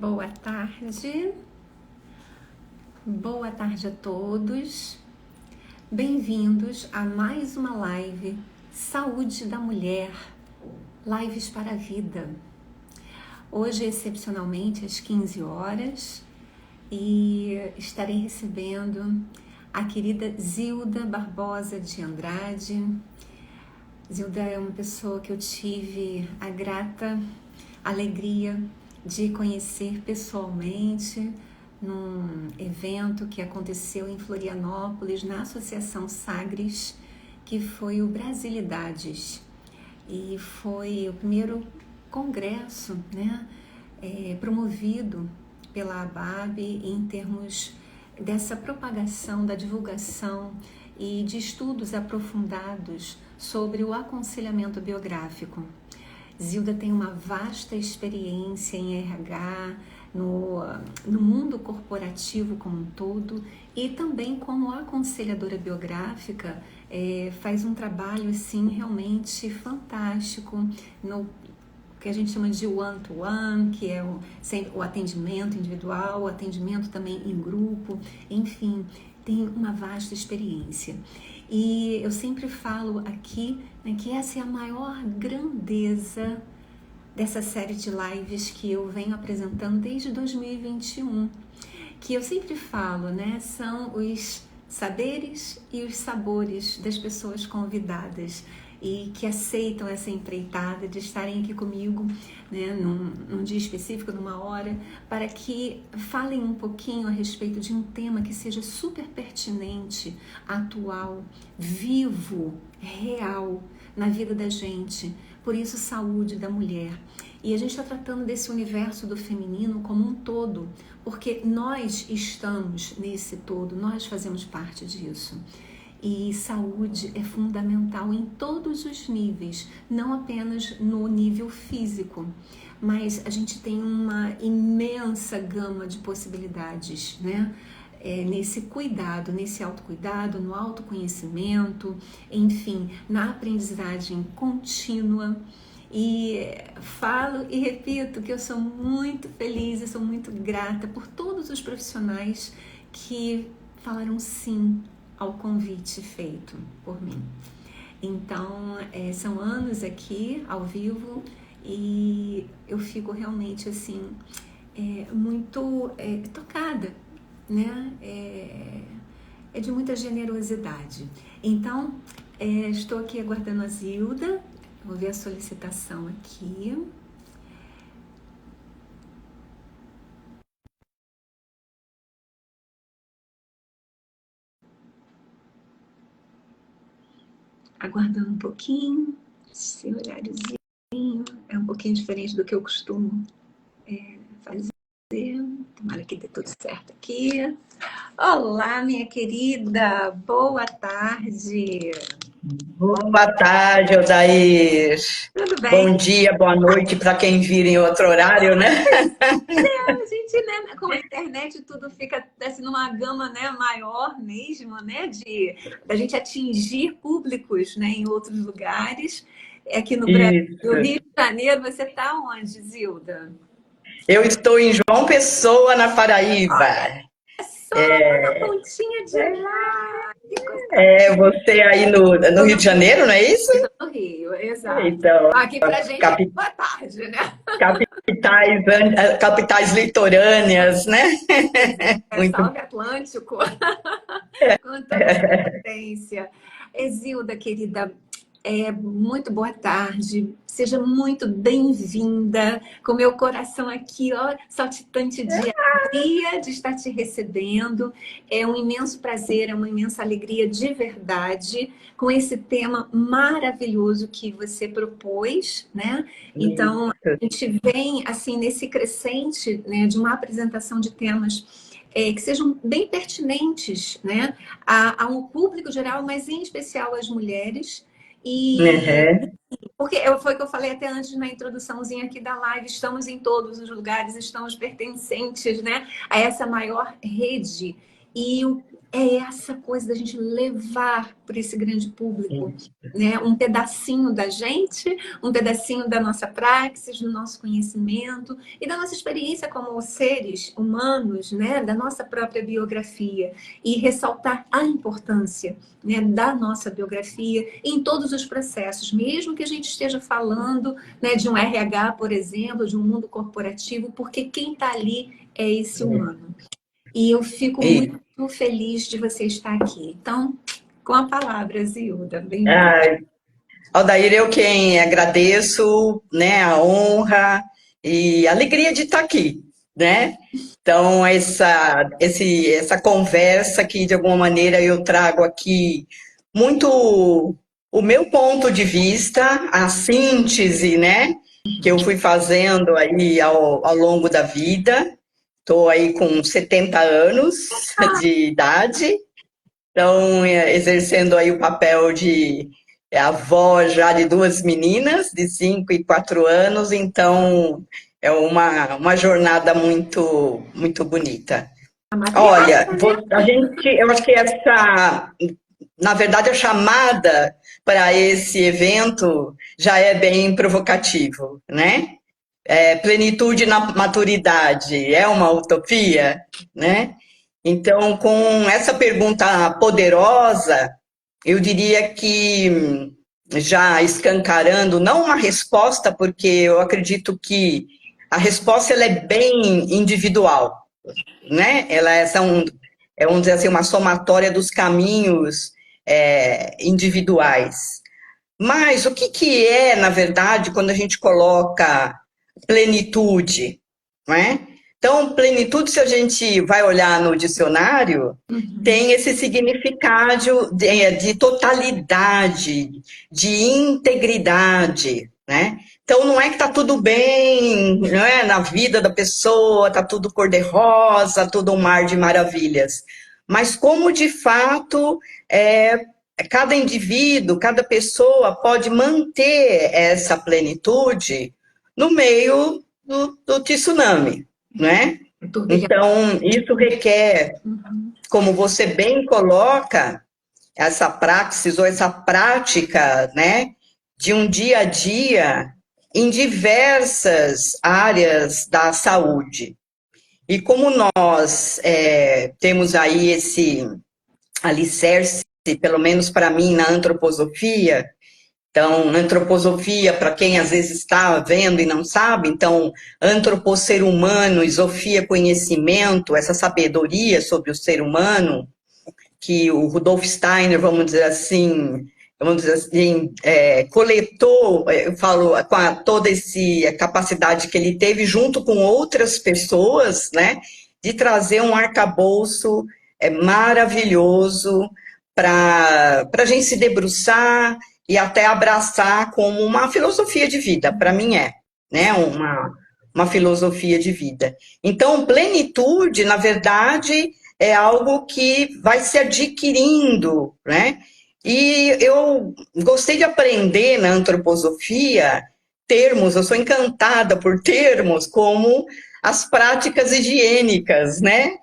Boa tarde, boa tarde a todos. Bem-vindos a mais uma live Saúde da Mulher, Lives para a Vida. Hoje, excepcionalmente, às 15 horas, e estarei recebendo a querida Zilda Barbosa de Andrade. Zilda é uma pessoa que eu tive a grata alegria de conhecer pessoalmente num evento que aconteceu em Florianópolis, na Associação Sagres, que foi o Brasilidades. E foi o primeiro congresso, né, promovido pela ABAB em termos dessa propagação, da divulgação e de estudos aprofundados sobre o aconselhamento biográfico. Zilda tem uma vasta experiência em RH, no mundo corporativo como um todo, e também como aconselhadora biográfica, faz um trabalho assim realmente fantástico no que a gente chama de one-to-one, que é o atendimento individual, o atendimento também em grupo, enfim, tem uma vasta experiência. E eu sempre falo aqui, né, que essa é a maior grandeza dessa série de lives que eu venho apresentando desde 2021, que eu sempre falo, né, são os saberes e os sabores das pessoas convidadas e que aceitam essa empreitada de estarem aqui comigo, né, num dia específico, numa hora, para que falem um pouquinho a respeito de um tema que seja super pertinente, atual, vivo, real na vida da gente. Por isso, saúde da mulher. E a gente está tratando desse universo do feminino como um todo, porque nós estamos nesse todo, nós fazemos parte disso. E saúde é fundamental em todos os níveis, não apenas no nível físico, mas a gente tem uma imensa gama de possibilidades, né? Nesse cuidado, nesse autocuidado, no autoconhecimento, enfim, na aprendizagem contínua. E falo e repito que eu sou muito feliz, eu sou muito grata por todos os profissionais que falaram sim ao convite feito por mim. Então, são anos aqui, ao vivo, e eu fico realmente, assim, muito tocada, né? É de muita generosidade. Então, estou aqui aguardando a Zilda, vou ver a solicitação aqui. Aguardando um pouquinho, esse horáriozinho é um pouquinho diferente do que eu costumo fazer. Tomara que dê tudo certo aqui. Olá, minha querida, boa tarde. Boa tarde, Odair. Tudo bem? Bom dia, boa noite para quem vir em outro horário, né? A gente, né, com a internet tudo fica assim, numa gama, né, maior mesmo, né, da gente atingir públicos, né, em outros lugares. Aqui no Brasil, Isso. Rio de Janeiro, você está onde, Zilda? Eu estou em João Pessoa, na Paraíba. Olha só, na pontinha de lá. Que coisa Você aí no Tô Rio no de Rio, Janeiro, não é isso? tô no Rio, exato. Então, Aqui pra gente é capi- boa tarde, né? capitais litorâneas, né? Muito. Salve Atlântico, com toda essa potência. Exilda, querida, muito boa tarde. Seja muito bem-vinda, com meu coração aqui, ó, saltitante de alegria de estar te recebendo. É um imenso prazer, é uma imensa alegria de verdade, com esse tema maravilhoso que você propôs, né? Então, a gente vem, assim, nesse crescente, né, de uma apresentação de temas que sejam bem pertinentes, né, a um público geral, mas em especial às mulheres. E Uhum. porque foi o que eu falei até antes na introduçãozinha aqui da live, estamos em todos os lugares, estamos pertencentes, né, a essa maior rede. E é essa coisa da gente levar para esse grande público, né, um pedacinho da gente, um pedacinho da nossa praxis, do nosso conhecimento e da nossa experiência como seres humanos, né, da nossa própria biografia, e ressaltar a importância, né, da nossa biografia em todos os processos, mesmo que a gente esteja falando, né, de um RH, por exemplo, de um mundo corporativo, porque quem está ali é esse humano. E eu fico E, muito feliz de você estar aqui. Então, com a palavra, Zilda, bem-vinda. ah, Aldair, eu quem agradeço, né, a honra e a alegria de estar aqui, né? Então, essa conversa que, de alguma maneira, eu trago aqui muito o meu ponto de vista, a síntese, né, que eu fui fazendo aí ao longo da vida. Estou aí com 70 anos de idade, então exercendo aí o papel de avó já de duas meninas, de 5 e 4 anos, então é uma jornada muito, muito bonita. A Olha, matriarca, né? eu acho que na verdade, a chamada para esse evento já é bem provocativo, né? Plenitude na maturidade é uma utopia, né? Então, com essa pergunta poderosa, eu diria que já escancarando, não uma resposta, porque eu acredito que a resposta ela é bem individual, né? Vamos dizer assim, uma somatória dos caminhos individuais. Mas o que é, na verdade, quando a gente coloca plenitude, não é? Então, plenitude, se a gente vai olhar no dicionário, tem esse significado de totalidade, de integridade, né? Então, não é que está tudo bem, não é? Na vida da pessoa, está tudo cor-de-rosa, tudo um mar de maravilhas. Mas como, de fato, cada indivíduo, cada pessoa pode manter essa plenitude no meio do tsunami, né? Então, isso requer, como você bem coloca, essa praxis ou essa prática, né, de um dia a dia em diversas áreas da saúde. E como nós temos aí esse alicerce, pelo menos para mim, na antroposofia. Então, antroposofia, para quem às vezes está vendo e não sabe, então, antropo ser humano, isofia conhecimento, essa sabedoria sobre o ser humano, que o Rudolf Steiner, vamos dizer assim, coletou, eu falo, com toda a capacidade que ele teve, junto com outras pessoas, né, de trazer um arcabouço maravilhoso para a gente se debruçar e até abraçar como uma filosofia de vida, para mim né, uma filosofia de vida. Então, plenitude, na verdade, é algo que vai se adquirindo, né? E eu gostei de aprender na antroposofia termos, eu sou encantada por termos como as práticas higiênicas, né?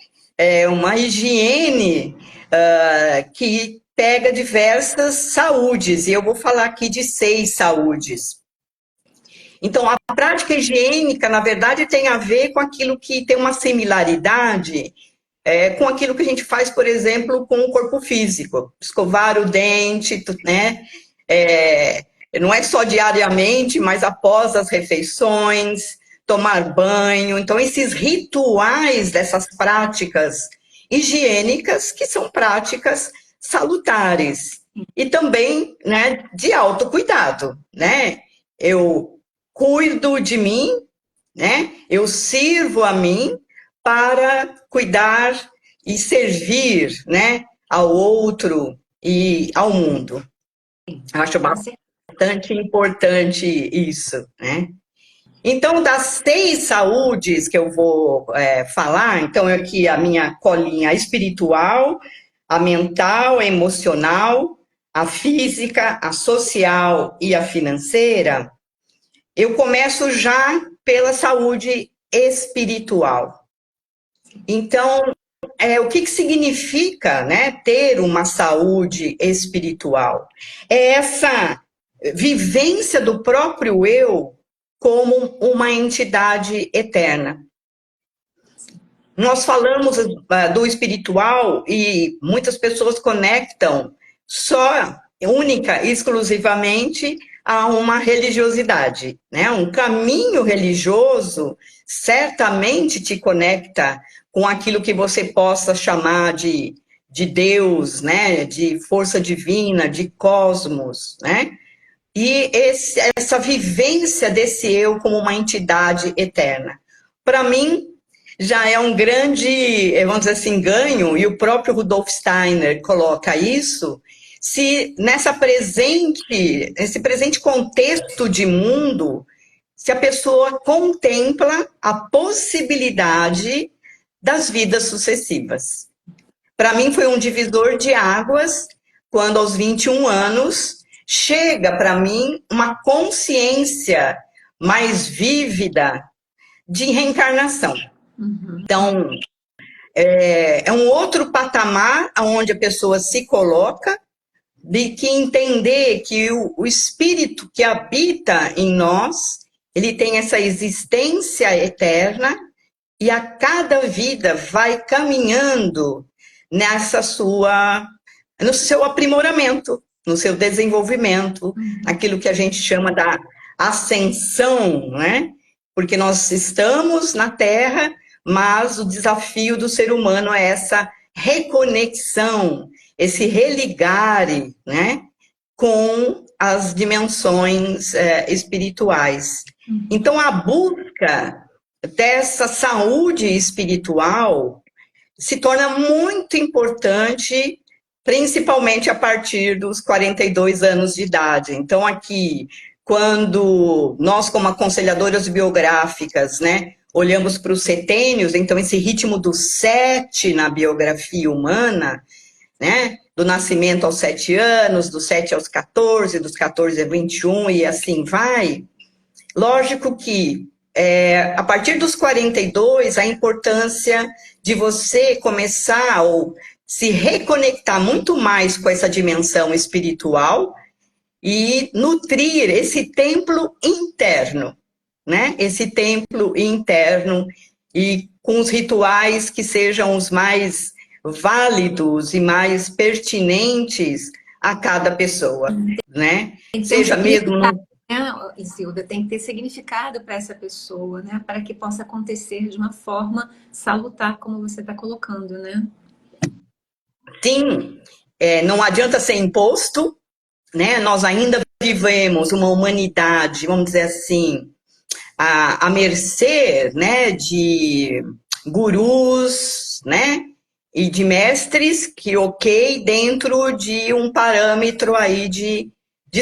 Uma higiene que pega diversas saúdes, e eu vou falar aqui de 6 saúdes. Então, a prática higiênica, na verdade, tem a ver com aquilo que tem uma similaridade com aquilo que a gente faz, por exemplo, com o corpo físico. Escovar o dente, né? Não é só diariamente, mas após as refeições, tomar banho. Então, esses rituais dessas práticas higiênicas, que são práticas salutares. E também, né, de autocuidado, né? Eu cuido de mim, né? Eu sirvo a mim para cuidar e servir, né, ao outro e ao mundo. Acho bastante importante isso, né? Então, das 6 saúdes que eu vou falar, então aqui a minha colinha espiritual, a mental, a emocional, a física, a social e a financeira, eu começo já pela saúde espiritual. Então, o que significa, né, ter uma saúde espiritual? É essa vivência do próprio eu como uma entidade eterna. Nós falamos do espiritual e muitas pessoas conectam só, única e exclusivamente a uma religiosidade, né? Um caminho religioso certamente te conecta com aquilo que você possa chamar de Deus, né? De força divina, de cosmos, né? E essa vivência desse eu como uma entidade eterna. Para mim, já é um grande, vamos dizer assim, ganho, e o próprio Rudolf Steiner coloca isso, se nesse presente contexto de mundo, se a pessoa contempla a possibilidade das vidas sucessivas. Para mim foi um divisor de águas, quando aos 21 anos, chega para mim uma consciência mais vívida de reencarnação. Então, é um outro patamar onde a pessoa se coloca, de que entender que o espírito que habita em nós, ele tem essa existência eterna e a cada vida vai caminhando no seu aprimoramento, no seu desenvolvimento, aquilo que a gente chama da ascensão, né? Porque nós estamos na Terra, mas o desafio do ser humano é essa reconexão, esse religare, né, com as dimensões espirituais. Então, a busca dessa saúde espiritual se torna muito importante, principalmente a partir dos 42 anos de idade. Então, aqui, quando nós, como aconselhadoras biográficas, né, olhamos para os setênios, então esse ritmo do 7 na biografia humana, né, do nascimento aos 7 anos, dos 7 aos 14, dos 14 a 21 e assim vai, lógico que a partir dos 42, a importância de você começar ou se reconectar muito mais com essa dimensão espiritual e nutrir esse templo interno, né? Esse templo interno e com os rituais que sejam os mais válidos e mais pertinentes a cada pessoa, né? Seja mesmo no... Isilda, tem que ter significado para essa pessoa, né? Para que possa acontecer de uma forma salutar, como você está colocando, né? Sim, não adianta ser imposto, né? Nós ainda vivemos uma humanidade, vamos dizer assim, à mercê, né, de gurus, né, e de mestres que, ok, dentro de um parâmetro aí de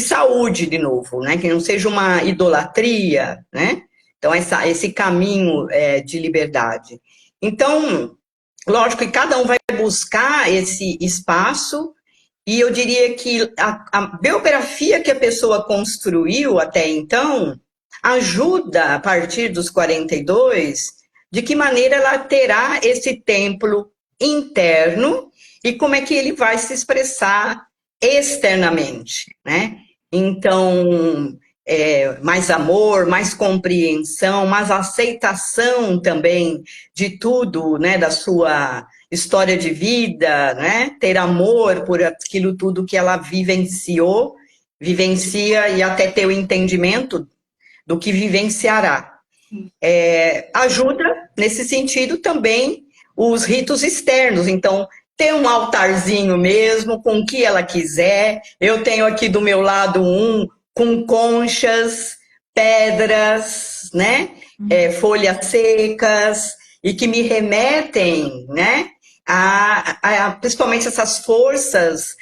saúde, de novo, né, que não seja uma idolatria, né, então esse caminho de liberdade. Então, lógico que cada um vai buscar esse espaço, e eu diria que a biografia que a pessoa construiu até então ajuda, a partir dos 42, de que maneira ela terá esse templo interno e como é que ele vai se expressar externamente, né? Então, mais amor, mais compreensão, mais aceitação também de tudo, né, da sua história de vida, né? Ter amor por aquilo tudo que ela vivencia e até ter o entendimento do que vivenciará. Ajuda, nesse sentido, também os ritos externos. Então, ter um altarzinho mesmo, com o que ela quiser. Eu tenho aqui do meu lado com conchas, pedras, né? Folhas secas, e que me remetem, né? Principalmente essas forças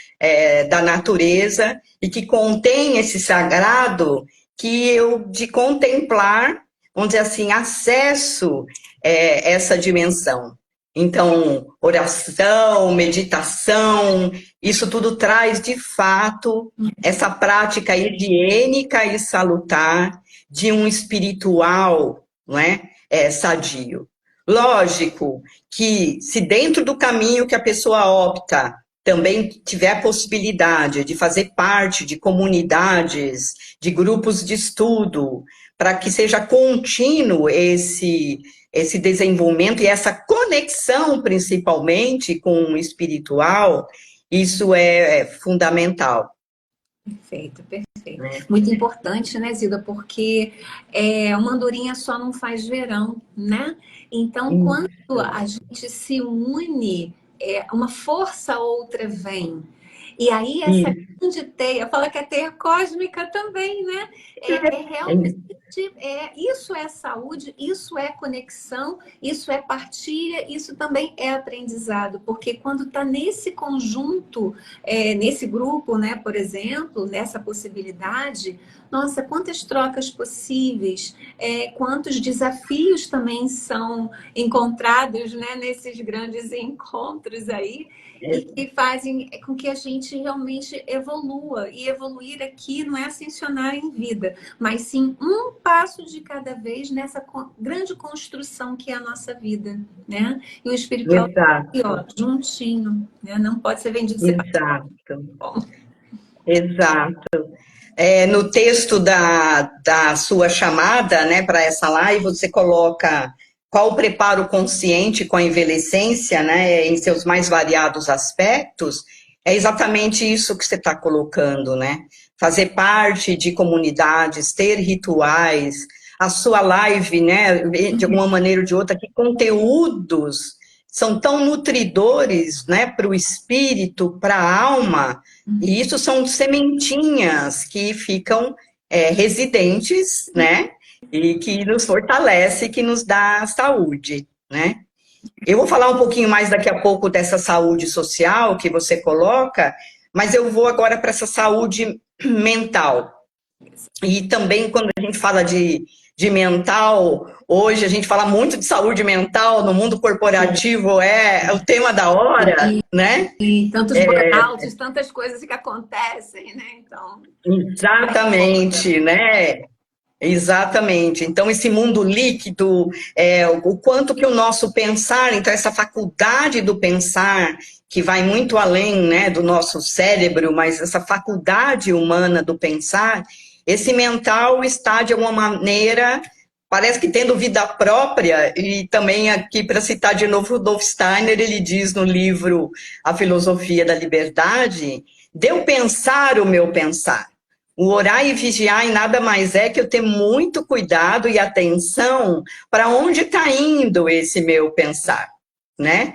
da natureza, e que contém esse sagrado que eu, de contemplar, vamos dizer assim, acesso essa dimensão. Então, oração, meditação, isso tudo traz, de fato, essa prática higiênica e salutar de um espiritual, não é? Sadio. Lógico que se dentro do caminho que a pessoa opta também tiver a possibilidade de fazer parte de comunidades, de grupos de estudo, para que seja contínuo esse desenvolvimento e essa conexão, principalmente, com o espiritual, isso é fundamental. Perfeito, perfeito. Muito importante, né, Zilda? Porque uma andorinha só não faz verão, né? Então, quando a gente se une, uma força outra vem. E aí, essa grande teia, fala que a teia cósmica também, né? Realmente, isso é saúde, isso é conexão, isso é partilha, isso também é aprendizado. Porque quando está nesse conjunto, nesse grupo, né, por exemplo, nessa possibilidade, nossa, quantas trocas possíveis, quantos desafios também são encontrados, né, nesses grandes encontros aí, e que fazem com que a gente realmente evolua. E evoluir aqui não é ascensionar em vida, mas sim um passo de cada vez nessa grande construção que é a nossa vida, né? E o espiritual aqui, ó, juntinho, né? Não pode ser vendido separado. Exato. No texto da sua chamada, né, para essa live, você coloca qual o preparo consciente com a envelhecência, né, em seus mais variados aspectos. É exatamente isso que você está colocando, né? Fazer parte de comunidades, ter rituais, a sua live, né, de alguma maneira ou de outra, que conteúdos são tão nutridores, né, para o espírito, para a alma, e isso são sementinhas que ficam residentes, né, e que nos fortalece, que nos dá saúde, né. Eu vou falar um pouquinho mais daqui a pouco dessa saúde social que você coloca, mas eu vou agora para essa saúde mental. E também quando a gente fala de mental, hoje a gente fala muito de saúde mental, no mundo corporativo é o tema da hora, né? E tantos burnouts, tantas coisas que acontecem, né? Então, exatamente, né? Exatamente. Então, esse mundo líquido, o quanto que o nosso pensar, então essa faculdade do pensar, que vai muito além, né, do nosso cérebro, mas essa faculdade humana do pensar, esse mental está, de alguma maneira, parece que tendo vida própria, e também aqui, para citar de novo o Rudolf Steiner, ele diz no livro A Filosofia da Liberdade, de eu pensar o meu pensar. O orar e vigiar em nada mais é que eu ter muito cuidado e atenção para onde está indo esse meu pensar, né?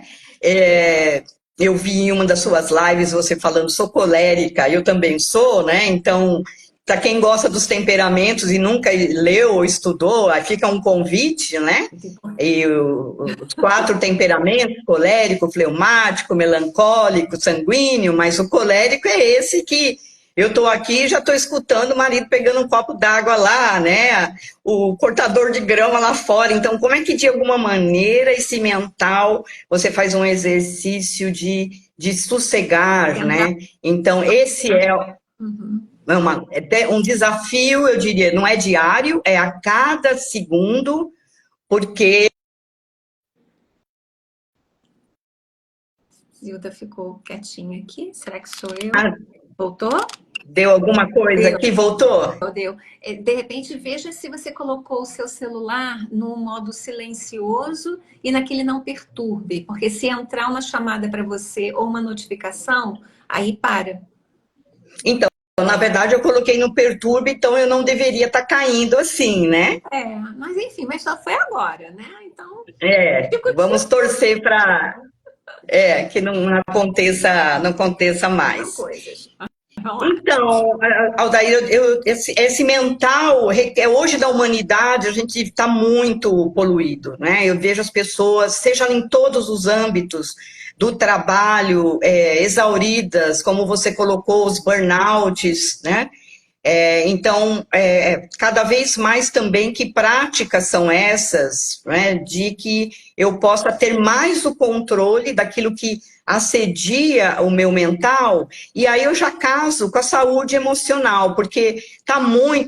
Eu vi em uma das suas lives você falando, sou colérica, eu também sou, né? Então, para quem gosta dos temperamentos e nunca leu ou estudou, aí fica um convite, né? E os 4 temperamentos, colérico, fleumático, melancólico, sanguíneo, mas o colérico é esse que eu estou aqui e já estou escutando o marido pegando um copo d'água lá, né? O cortador de grama lá fora. Então, como é que, de alguma maneira, esse mental, você faz um exercício de sossegar, né? Então, esse é um desafio, eu diria, não é diário, é a cada segundo, porque... Zilda ficou quietinha aqui. Será que sou eu? Voltou? Deu alguma coisa aqui? Voltou? Deu. De repente, veja se você colocou o seu celular no modo silencioso e naquele não perturbe, porque se entrar uma chamada para você ou uma notificação, aí para. Então, na verdade, eu coloquei no perturbe, então eu não deveria estar caindo assim, né? Mas enfim, mas só foi agora, né? Então. Vamos torcer para que não aconteça mais. Então, Aldair, esse mental, hoje da humanidade, a gente está muito poluído, né? Eu vejo as pessoas, seja em todos os âmbitos do trabalho, exauridas, como você colocou, os burnouts, né? Então, cada vez mais também que práticas são essas, né, de que eu possa ter mais o controle daquilo que assedia o meu mental, e aí eu já caso com a saúde emocional, porque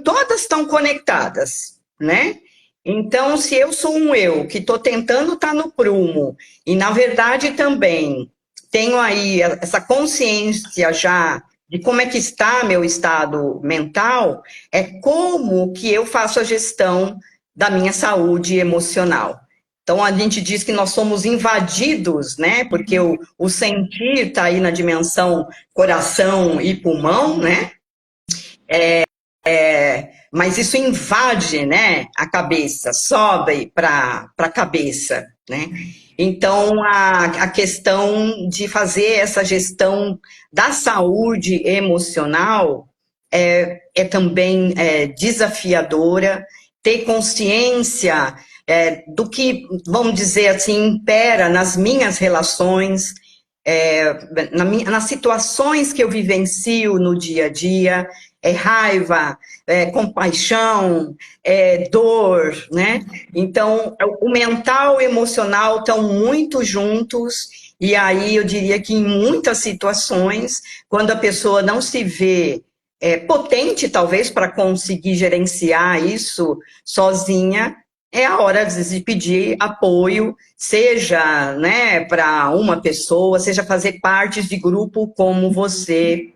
todas estão conectadas, né? Então, se eu sou um eu que estou tentando estar no prumo, e na verdade também tenho aí essa consciência já de como é que está meu estado mental, é como que eu faço a gestão da minha saúde emocional. Então, a gente diz que nós somos invadidos, né? Porque o sentir está aí na dimensão coração e pulmão, né? Mas isso invade, né, a cabeça, sobe para a cabeça, né? Então, a questão de fazer essa gestão da saúde emocional é também desafiadora, ter consciência do que, vamos dizer assim, impera nas minhas relações, nas situações que eu vivencio no dia a dia, raiva, compaixão, dor, né? Então, o mental e o emocional estão muito juntos, e aí eu diria que em muitas situações, quando a pessoa não se vê potente, talvez, para conseguir gerenciar isso sozinha, é a hora, às vezes, de pedir apoio, seja, né, para uma pessoa, seja fazer parte de grupo, como você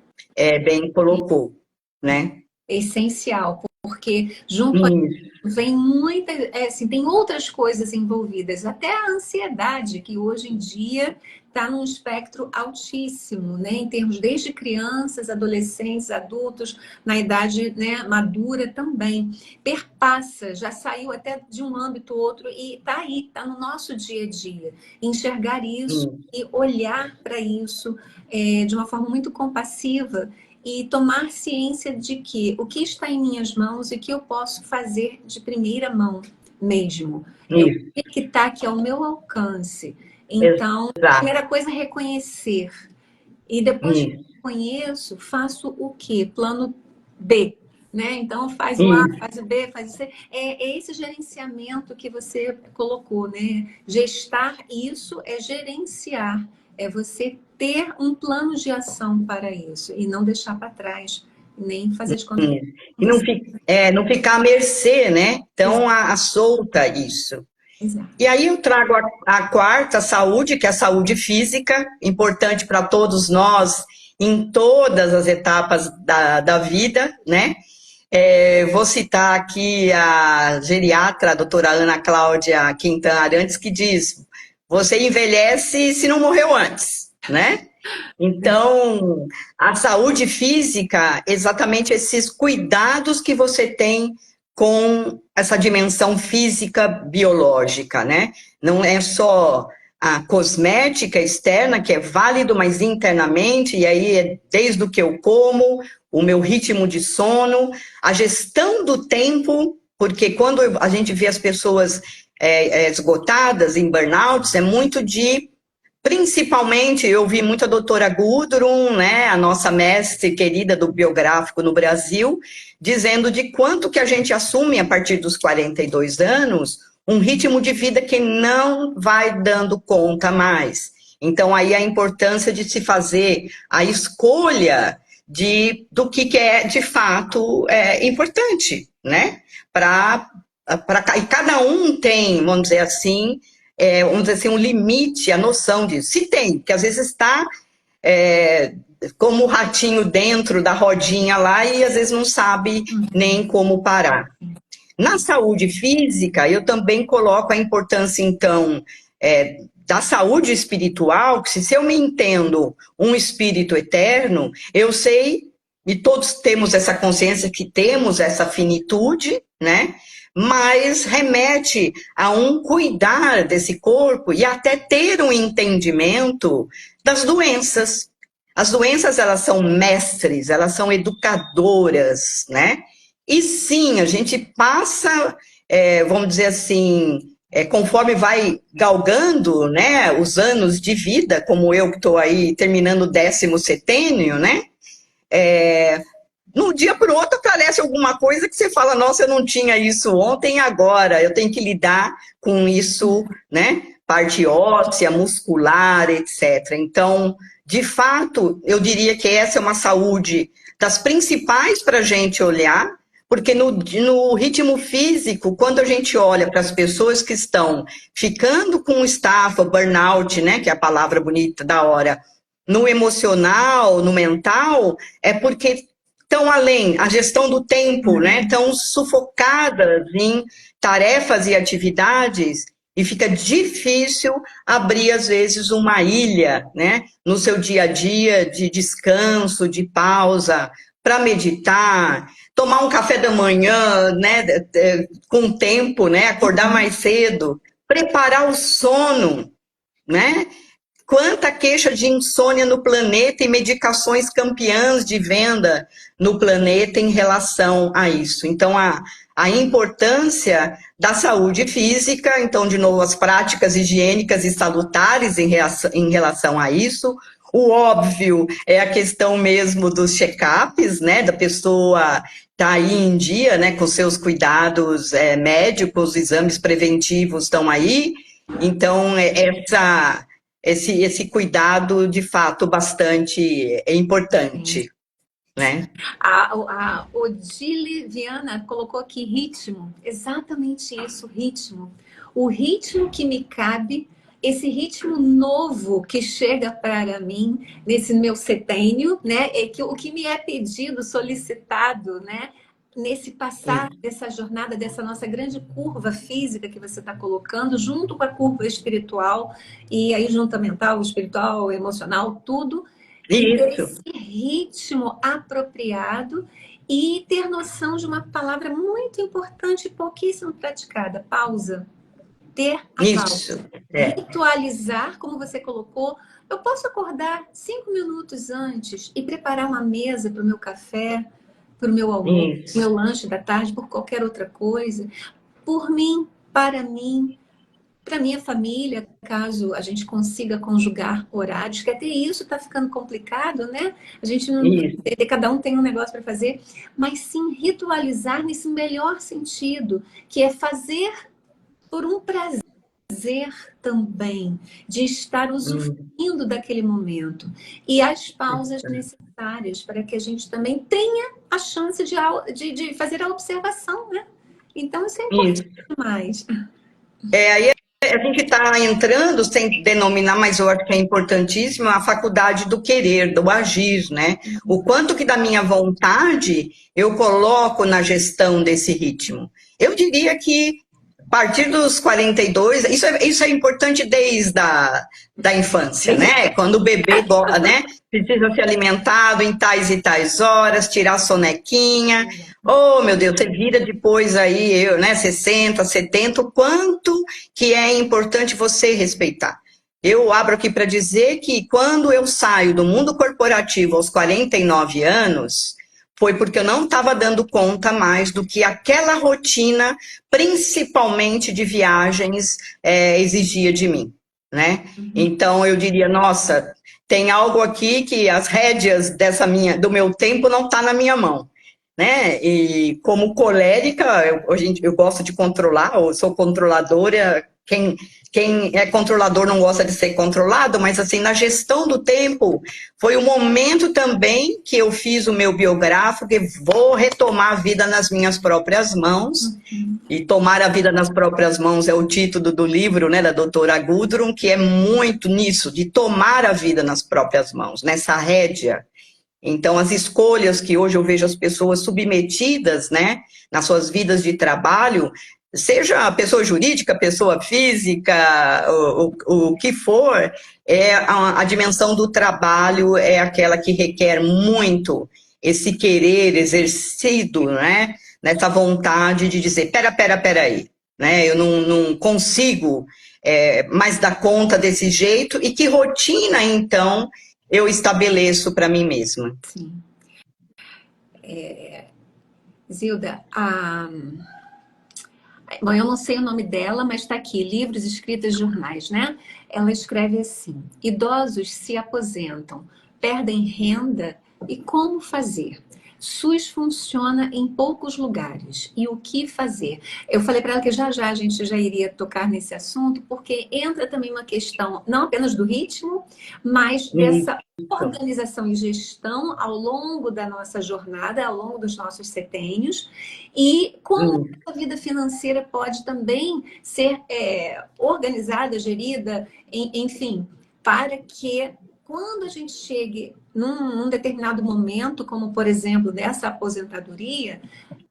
bem colocou, né? É essencial, porque junto a Isso, isso vem muita, assim, tem outras coisas envolvidas, até a ansiedade, que hoje em dia está num espectro altíssimo, né? Em termos desde crianças, adolescentes, adultos, na idade, né, madura também. Perpassa, já saiu até de um âmbito outro e está aí, está no nosso dia a dia. Enxergar isso isso, e olhar para isso de uma forma muito compassiva e tomar ciência de que o que está em minhas mãos e que eu posso fazer de primeira mão mesmo. É o isso, que está aqui ao meu alcance. Então, a exato, primeira coisa é reconhecer. E depois que isso, reconheço, faço o quê? Plano B. Né? Então, faz o A, isso, faz o B, faz o C. É esse gerenciamento que você colocou, né? Gestar isso é gerenciar, é você ter um plano de ação para isso e não deixar para trás, nem fazer de conta que isso. E não, você. não ficar à mercê, né? Então, Exato. a solta isso. E Exato. aí eu trago a quarta saúde, que é a saúde física, importante para todos nós em todas as etapas da vida, né? Vou citar aqui a geriatra, a doutora Ana Cláudia Quintana Arantes, que diz: você envelhece se não morreu antes, né? Então, a saúde física, exatamente esses cuidados que você tem com essa dimensão física biológica, né? Não é só a cosmética externa, que é válido, mas internamente, e aí é desde o que eu como, o meu ritmo de sono, a gestão do tempo, porque quando a gente vê as pessoas esgotadas em burnouts, é muito de. Principalmente, eu vi muito a doutora Gudrun, né, a nossa mestre querida do biográfico no Brasil, dizendo de quanto que a gente assume a partir dos 42 anos um ritmo de vida que não vai dando conta mais. Então, aí a importância de se fazer a escolha do que é, de fato, importante, né? E cada um tem, vamos dizer assim, vamos dizer assim, um limite, a noção disso. Se tem, porque às vezes está como o ratinho dentro da rodinha lá e às vezes não sabe nem como parar. Na saúde física, eu também coloco a importância, então, da saúde espiritual, que se eu me entendo um espírito eterno, eu sei, e todos temos essa consciência que temos essa finitude, né? Mas remete a um cuidar desse corpo e até ter um entendimento das doenças. As doenças, elas são mestres, elas são educadoras, né? E sim, a gente passa, vamos dizer assim, conforme vai galgando, né, os anos de vida, como eu que estou aí terminando o 10º setênio, né? No dia para o outro aparece alguma coisa que você fala, nossa, eu não tinha isso ontem, agora eu tenho que lidar com isso, né? Parte óssea, muscular, etc. Então, de fato, eu diria que essa é uma saúde das principais para a gente olhar, porque no ritmo físico, quando a gente olha para as pessoas que estão ficando com estafa, burnout, né, que é a palavra bonita da hora, no emocional, no mental, é porque estão além, a gestão do tempo, né, estão sufocadas em tarefas e atividades, e fica difícil abrir, às vezes, uma ilha, né, no seu dia a dia, de descanso, de pausa, para meditar, tomar um café da manhã, né, com tempo, né, acordar mais cedo, preparar o sono, né? Quanta queixa de insônia no planeta e medicações campeãs de venda no planeta em relação a isso. Então, a importância da saúde física, então, de novo, as práticas higiênicas e salutares em relação a isso. O óbvio é a questão mesmo dos check-ups, né, da pessoa estar aí em dia, né, com seus cuidados médicos, exames preventivos estão aí. Então, esse cuidado, de fato, bastante importante, né? A Odile Viana colocou aqui ritmo, exatamente isso, ritmo. O ritmo que me cabe, esse ritmo novo que chega para mim nesse meu setênio, né? É que o que me é pedido, solicitado, né? Nesse passar dessa jornada, dessa nossa grande curva física que você está colocando, junto com a curva espiritual, e aí junta mental, espiritual, emocional, tudo, e ter Isso. esse ritmo apropriado e ter noção de uma palavra muito importante e pouquíssimo praticada, pausa. Ter a Isso. pausa. Ritualizar, como você colocou, eu posso acordar 5 minutos antes e preparar uma mesa para o meu café, para o meu almoço, meu lanche da tarde, por qualquer outra coisa, por mim, para minha família, caso a gente consiga conjugar horários, que até isso está ficando complicado, né? A gente não, cada um tem um negócio para fazer, mas sim ritualizar nesse melhor sentido, que é fazer por um prazer também, de estar usufruindo daquele momento. E as pausas necessárias para que a gente também tenha a chance de fazer a observação, né? Então, isso é importante demais. Aí a gente está entrando, sem denominar, mas eu acho que é importantíssimo, a faculdade do querer, do agir, né? O quanto que da minha vontade eu coloco na gestão desse ritmo. Eu diria que a partir dos 42, isso é importante desde da infância, né? Quando o bebê, né, precisa ser alimentado em tais e tais horas, tirar a sonequinha. Oh, meu Deus, você vira depois aí, né, 60, 70, o quanto que é importante você respeitar. Eu abro aqui para dizer que quando eu saio do mundo corporativo aos 49 anos, foi porque eu não estava dando conta mais do que aquela rotina, principalmente de viagens, exigia de mim, né? Então eu diria, nossa, tem algo aqui que as rédeas do meu tempo não está na minha mão, né? E como colérica, eu gosto de controlar, eu sou controladora. Quem é controlador não gosta de ser controlado, mas assim, na gestão do tempo, foi o momento também que eu fiz o meu biográfico, que vou retomar a vida nas minhas próprias mãos, e tomar a vida nas próprias mãos é o título do livro, né, da doutora Gudrun, que é muito nisso, de tomar a vida nas próprias mãos, nessa rédea. Então, as escolhas que hoje eu vejo as pessoas submetidas, né, nas suas vidas de trabalho, seja a pessoa jurídica, pessoa física, o que for, a dimensão do trabalho é aquela que requer muito esse querer exercido, né, nessa vontade de dizer, pera aí, né, eu não consigo mais dar conta desse jeito, e que rotina, então, eu estabeleço para mim mesma. Sim. Zilda, bom, eu não sei o nome dela, mas está aqui, livros, escritas, jornais, né? Ela escreve assim: idosos se aposentam, perdem renda e como fazer? SUS funciona em poucos lugares. E o que fazer? Eu falei para ela que já já a gente já iria tocar nesse assunto, porque entra também uma questão não apenas do ritmo, mas dessa organização e gestão ao longo da nossa jornada, ao longo dos nossos setênios, e como a vida financeira pode também ser organizada, gerida, enfim, para que quando a gente chegue num determinado momento, como por exemplo dessa aposentadoria,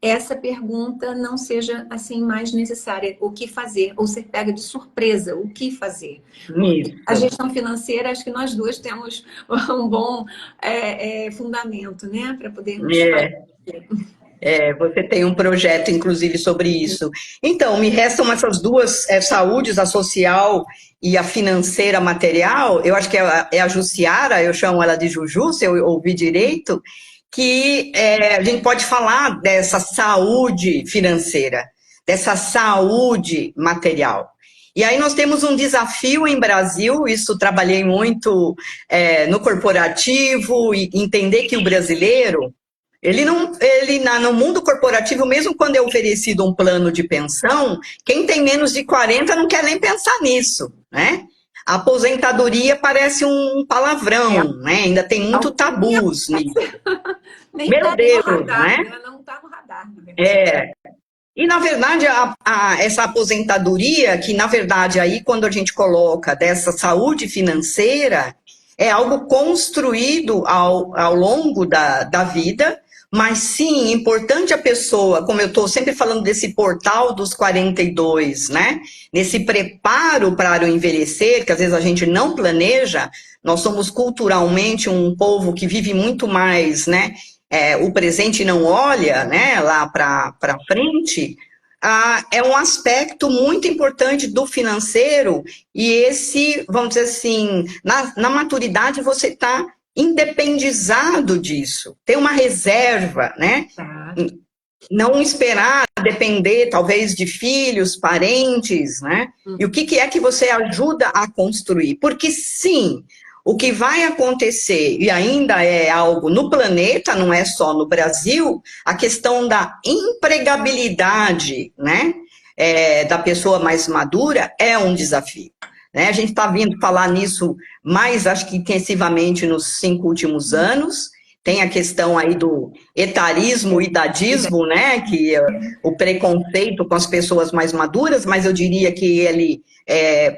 essa pergunta não seja assim mais necessária. O que fazer? Ou ser pega de surpresa, o que fazer? A gestão financeira, acho que nós duas temos um bom fundamento, né? Para podermos fazer. Você tem um projeto, inclusive, sobre isso. Então, me restam essas duas saúdes, a social e a financeira material. Eu acho que é a Jussiara, eu chamo ela de Juju, se eu ouvi direito, que a gente pode falar dessa saúde financeira, dessa saúde material. E aí nós temos um desafio em Brasil, isso trabalhei muito no corporativo, e entender que o brasileiro, no mundo corporativo, mesmo quando é oferecido um plano de pensão, quem tem menos de 40 não quer nem pensar nisso, né? A aposentadoria parece um palavrão, né? Ainda tem muito tabus nisso. Nem meu Deus, radar, né? Não está no radar. E, na verdade, essa aposentadoria, que, na verdade, aí, quando a gente coloca dessa saúde financeira, é algo construído ao longo da vida, mas sim, importante a pessoa, como eu estou sempre falando desse portal dos 42, né? Nesse preparo para o envelhecer, que às vezes a gente não planeja, nós somos culturalmente um povo que vive muito mais, né? O presente não olha, né? Lá para frente. É um aspecto muito importante do financeiro, e esse, vamos dizer assim, na maturidade você está independizado disso, tem uma reserva, né? Não esperar depender, talvez, de filhos, parentes, né? E o que é que você ajuda a construir? Porque, sim, o que vai acontecer, e ainda é algo no planeta, não é só no Brasil, a questão da empregabilidade, né? Da pessoa mais madura é um desafio. Né? A gente está vindo falar nisso mais, acho que intensivamente nos 5 últimos anos. Tem a questão aí do etarismo, idadismo, né? Que é o preconceito com as pessoas mais maduras, mas eu diria que ele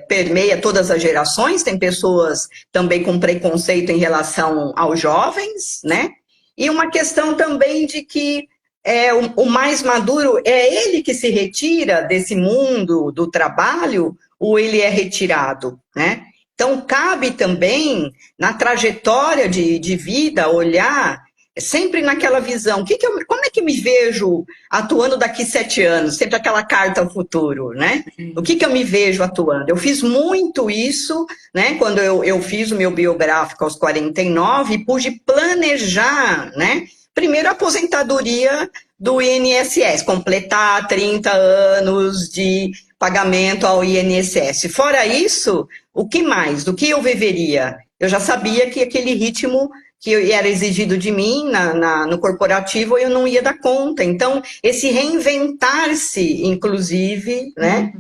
permeia todas as gerações. Tem pessoas também com preconceito em relação aos jovens, né? E uma questão também de que o mais maduro é ele que se retira desse mundo do trabalho, ou ele é retirado, né? Então, cabe também, na trajetória de vida, olhar sempre naquela visão, como é que me vejo atuando daqui 7 anos? Sempre aquela carta ao futuro, né? O que eu me vejo atuando? Eu fiz muito isso, né? Quando eu fiz o meu biográfico aos 49, e pude planejar, né? Primeiro, a aposentadoria do INSS, completar 30 anos de pagamento ao INSS. Fora isso, o que mais? Do que eu viveria? Eu já sabia que aquele ritmo que era exigido de mim no corporativo, eu não ia dar conta. Então, esse reinventar-se, inclusive, né,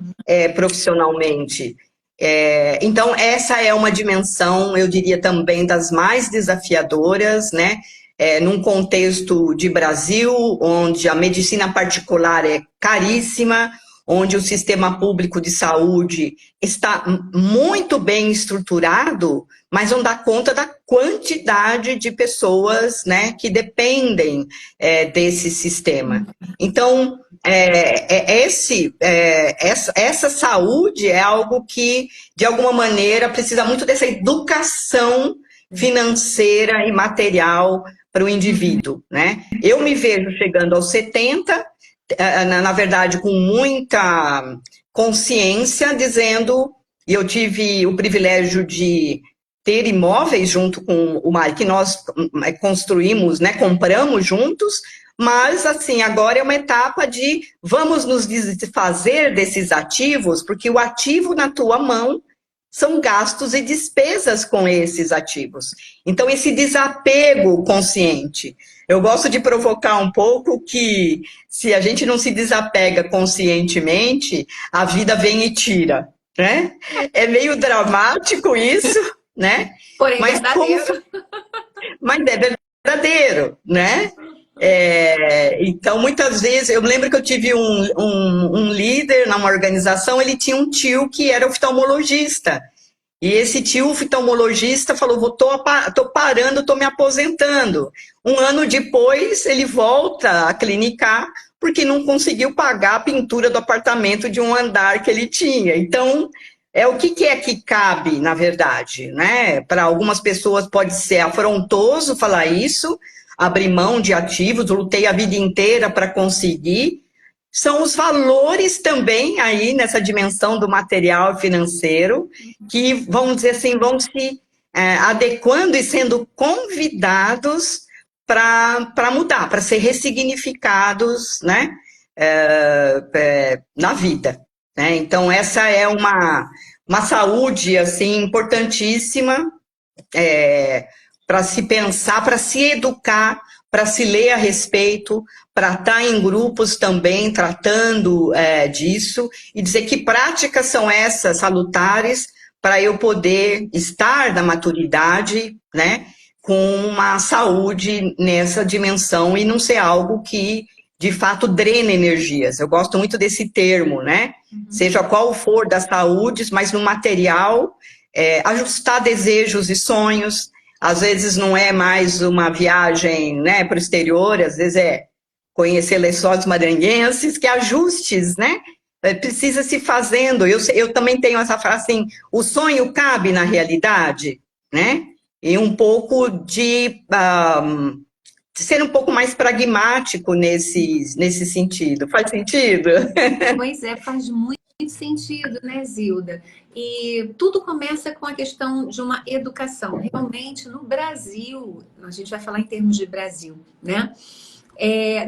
profissionalmente. Então, essa é uma dimensão, eu diria também, das mais desafiadoras, né? Num contexto de Brasil, onde a medicina particular é caríssima, onde o sistema público de saúde está muito bem estruturado, mas não dá conta da quantidade de pessoas, né, que dependem desse sistema. Então, essa saúde é algo que, de alguma maneira, precisa muito dessa educação financeira e material para o indivíduo, né? Eu me vejo chegando aos 70, na verdade, com muita consciência, dizendo, e eu tive o privilégio de ter imóveis junto com o Mário, que nós construímos, né, compramos juntos, mas, assim, agora é uma etapa de vamos nos desfazer desses ativos, porque o ativo na tua mão, são gastos e despesas com esses ativos. Então, esse desapego consciente. Eu gosto de provocar um pouco que, se a gente não se desapega conscientemente, a vida vem e tira, né? É meio dramático isso, né? Porém, Mas verdadeiro. mas é verdadeiro, né? Então, muitas vezes, eu lembro que eu tive um líder numa organização, ele tinha um tio que era oftalmologista. E esse tio oftalmologista falou, tô parando, tô me aposentando. Um ano depois, ele volta a clinicar porque não conseguiu pagar a pintura do apartamento de um andar que ele tinha. Então, o que é que cabe, na verdade, né? Para algumas pessoas pode ser afrontoso falar isso, abrir mão de ativos, lutei a vida inteira para conseguir. São os valores também aí nessa dimensão do material financeiro que, vamos dizer assim, vão se adequando e sendo convidados para mudar, para ser ressignificados, né, na vida. Né? Então, essa é uma saúde assim, importantíssima para se pensar, para se educar, para se ler a respeito, para estar em grupos também tratando disso e dizer que práticas são essas salutares para eu poder estar na maturidade, né, com uma saúde nessa dimensão e não ser algo que de fato drena energias. Eu gosto muito desse termo, né? Seja qual for das saúdes, mas no material, ajustar desejos e sonhos. Às vezes não é mais uma viagem, né, para o exterior, às vezes é conhecer Lençóis Maranhenses, que ajustes, né? Precisa se fazendo. Eu também tenho essa frase assim, o sonho cabe na realidade, né? E um pouco de ser um pouco mais pragmático nesse sentido. Faz sentido? Pois é, faz muito sentido, né, Zilda? E tudo começa com a questão de uma educação. Realmente, no Brasil, a gente vai falar em termos de Brasil, né?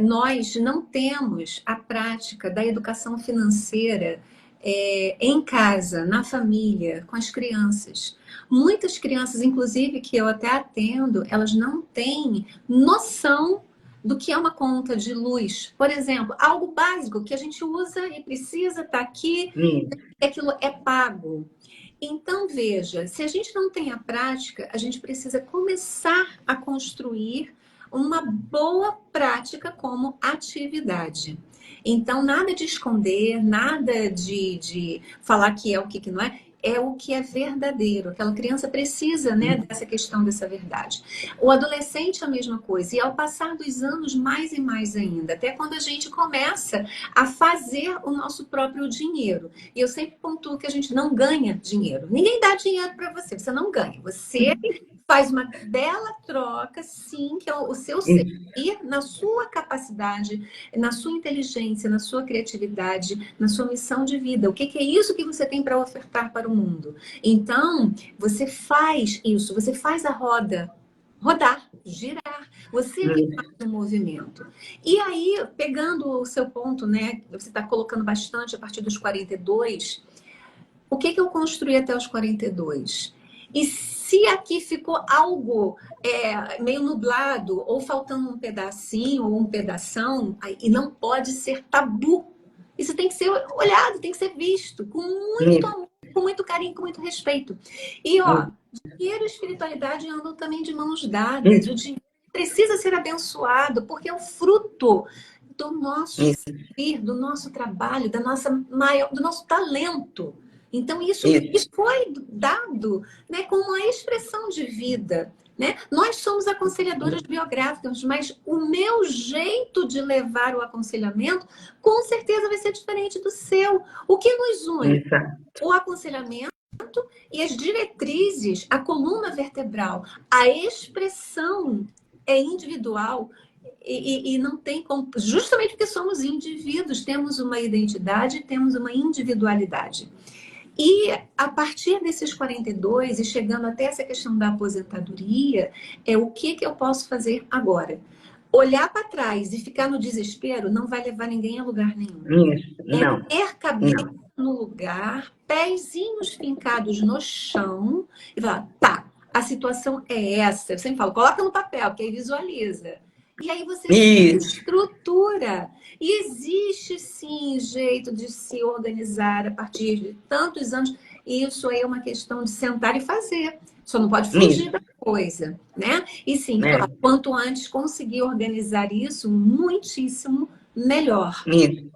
Nós não temos a prática da educação financeira em casa, na família, com as crianças. Muitas crianças, inclusive, que eu até atendo, elas não têm noção do que é uma conta de luz. Por exemplo, algo básico que a gente usa e precisa estar aqui, aquilo é pago. Então, veja, se a gente não tem a prática, a gente precisa começar a construir uma boa prática como atividade. Então, nada de esconder, nada de falar que é o que não é. É o que é verdadeiro. Aquela criança precisa, né, dessa questão dessa verdade. O adolescente é a mesma coisa. E ao passar dos anos, mais e mais ainda. Até quando a gente começa a fazer o nosso próprio dinheiro. E eu sempre pontuo que a gente não ganha dinheiro. Ninguém dá dinheiro para você. Você não ganha. Você faz uma bela troca, sim, que é o seu ser, na sua capacidade, na sua inteligência, na sua criatividade, na sua missão de vida. O que é isso que você tem para ofertar para o mundo? Então, você faz isso, você faz a roda rodar, girar. Você é que faz o movimento. E aí, pegando o seu ponto, né, você está colocando bastante a partir dos 42, o que eu construí até os 42? E se aqui ficou algo meio nublado, ou faltando um pedacinho, ou um pedação, e não pode ser tabu. Isso tem que ser olhado, tem que ser visto, com muito amor, com muito carinho, com muito respeito. E, dinheiro e espiritualidade andam também de mãos dadas. O dinheiro precisa ser abençoado, porque é o fruto do nosso ser, do nosso trabalho, do nosso talento. Então, isso foi dado, né, como uma expressão de vida. Né? Nós somos aconselhadoras biográficas, mas o meu jeito de levar o aconselhamento, com certeza, vai ser diferente do seu. O que nos une? O aconselhamento e as diretrizes, a coluna vertebral. A expressão é individual. E não tem como, justamente porque somos indivíduos, temos uma identidade, temos uma individualidade. E a partir desses 42 e chegando até essa questão da aposentadoria, o que eu posso fazer agora? Olhar para trás e ficar no desespero não vai levar ninguém a lugar nenhum. Não. Ter cabeça no lugar pezinhos fincados no chão e falar, tá, a situação é essa. Eu sempre falo, coloca no papel, que aí visualiza. E aí você estrutura. E existe, sim, jeito de se organizar a partir de tantos anos. Isso aí é uma questão de sentar e fazer. Só não pode fugir da coisa, né? E sim, claro, quanto antes conseguir organizar isso, muitíssimo melhor.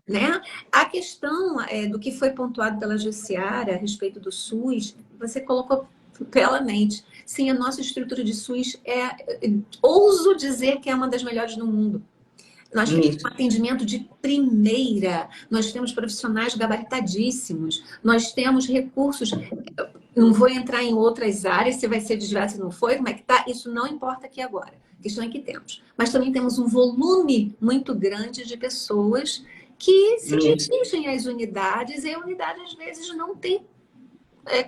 Né? A questão do que foi pontuado pela Jussiara a respeito do SUS, você colocou belamente. Sim, a nossa estrutura de SUS ouso dizer que é uma das melhores do mundo. Nós temos um atendimento de primeira, nós temos profissionais gabaritadíssimos, nós temos recursos. Não vou entrar em outras áreas, se vai ser desviado, se não foi, como é que tá, isso não importa aqui agora. A questão é que temos. Mas também temos um volume muito grande de pessoas que se dirigem às unidades e a unidade, às vezes, não tem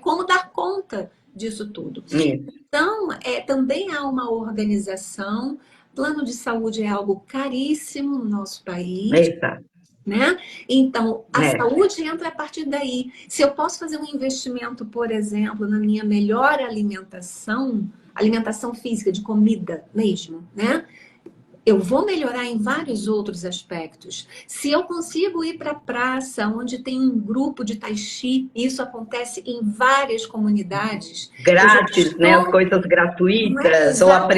como dar conta disso tudo. Então, também há uma organização. Plano de saúde é algo caríssimo no nosso país. Né? Então, a saúde entra a partir daí. Se eu posso fazer um investimento, por exemplo, na minha melhor alimentação física, de comida mesmo, né? Eu vou melhorar em vários outros aspectos. Se eu consigo ir para a praça, onde tem um grupo de tai chi, isso acontece em várias comunidades. Grátis, né? As coisas gratuitas, ou a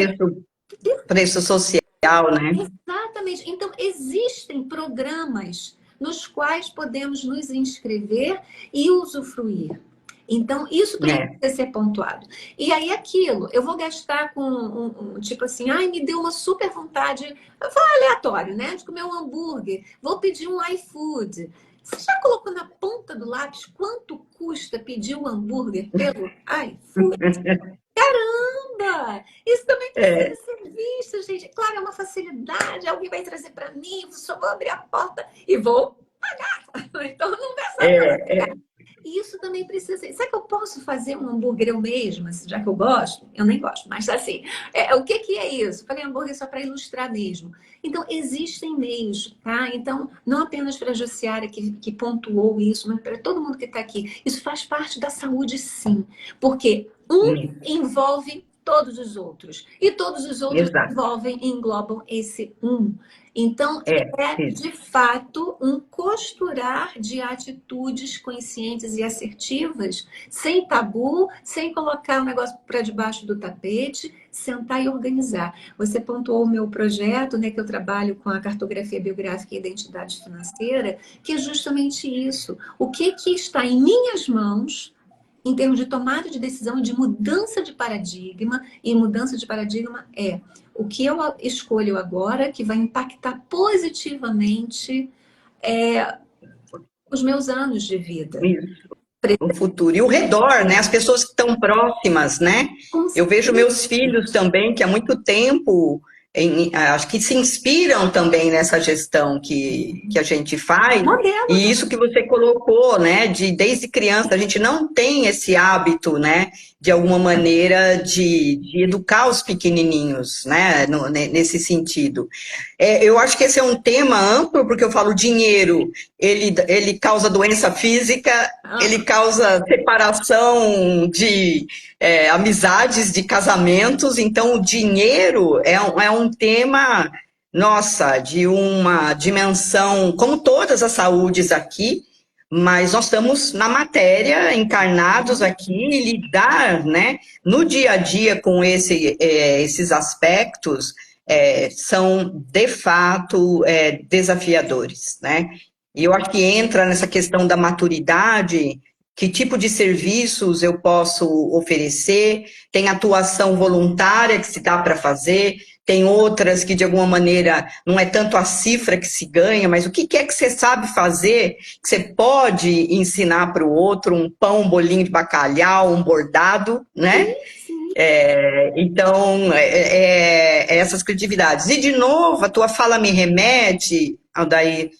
preço social, né? Exatamente. Então, existem programas nos quais podemos nos inscrever e usufruir. Então, isso precisa ser pontuado. E aí, aquilo, eu vou gastar com tipo assim, ai, me deu uma super vontade, eu vou aleatório, né? De comer um hambúrguer, vou pedir um iFood. Você já colocou na ponta do lápis quanto custa pedir um hambúrguer pelo iFood? Caramba! Isso também precisa ser visto, gente. Claro, é uma facilidade, alguém vai trazer para mim, eu só vou abrir a porta e vou pagar. Então, não vai saber. Isso também precisa ser. Será que eu posso fazer um hambúrguer eu mesma, já que eu gosto? Eu nem gosto, mas assim, o que é isso? Falei hambúrguer só para ilustrar mesmo. Então, existem meios, tá? Então, não apenas para a Jussiara que pontuou isso, mas para todo mundo que está aqui. Isso faz parte da saúde, sim. Porque envolve todos os outros. E todos os outros envolvem e englobam esse um. Então, de fato, um costurar de atitudes conscientes e assertivas, sem tabu, sem colocar o negócio para debaixo do tapete, sentar e organizar. Você pontuou o meu projeto, né, que eu trabalho com a cartografia biográfica e identidade financeira, que é justamente isso. O que está em minhas mãos, em termos de tomada de decisão e de mudança de paradigma, e mudança de paradigma o que eu escolho agora que vai impactar positivamente os meus anos de vida. Isso. O futuro. E o redor, né? As pessoas que estão próximas, né? Eu vejo meus filhos também, que há muito tempo acho que se inspiram também nessa gestão que a gente faz. E isso que você colocou, né? Desde criança, a gente não tem esse hábito, né? De alguma maneira, de educar os pequenininhos, né? Nesse sentido. Eu acho que esse é um tema amplo, porque eu falo dinheiro, ele causa doença física, ele causa separação de amizades, de casamentos, então o dinheiro é um tema, nossa, de uma dimensão, como todas as saúdes aqui, mas nós estamos na matéria, encarnados aqui, e lidar, né, no dia a dia com esses aspectos são, de fato, desafiadores, né? E eu acho que entra nessa questão da maturidade, que tipo de serviços eu posso oferecer, tem atuação voluntária que se dá para fazer, tem outras que, de alguma maneira, não é tanto a cifra que se ganha, mas o que é que você sabe fazer, que você pode ensinar para o outro, um pão, um bolinho de bacalhau, um bordado, né? Então, essas criatividades. E, de novo, a tua fala me remete, Aldair,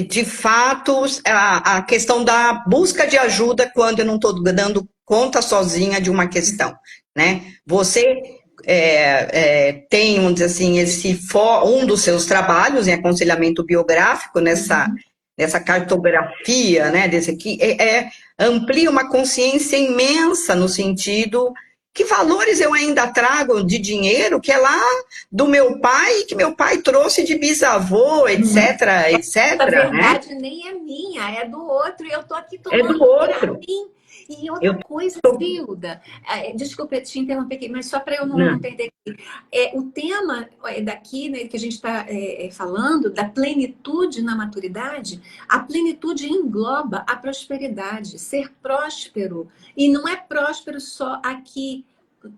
de fato, a questão da busca de ajuda quando eu não estou dando conta sozinha de uma questão, né? Você tem, vamos dizer assim, um dos seus trabalhos em aconselhamento biográfico, nessa cartografia, né, desse aqui, amplia uma consciência imensa no sentido que valores eu ainda trago de dinheiro que é lá do meu pai, que meu pai trouxe de bisavô, etc, etc, A né? verdade nem é minha, é do outro, e eu tô aqui É do tomando para outro. mim. E outra Eu coisa, tô... Silda, desculpa te interromper aqui, mas só para eu não Não. perder aqui. O tema daqui, né, que a gente está falando, da plenitude na maturidade, a plenitude engloba a prosperidade, ser próspero. E não é próspero só aqui,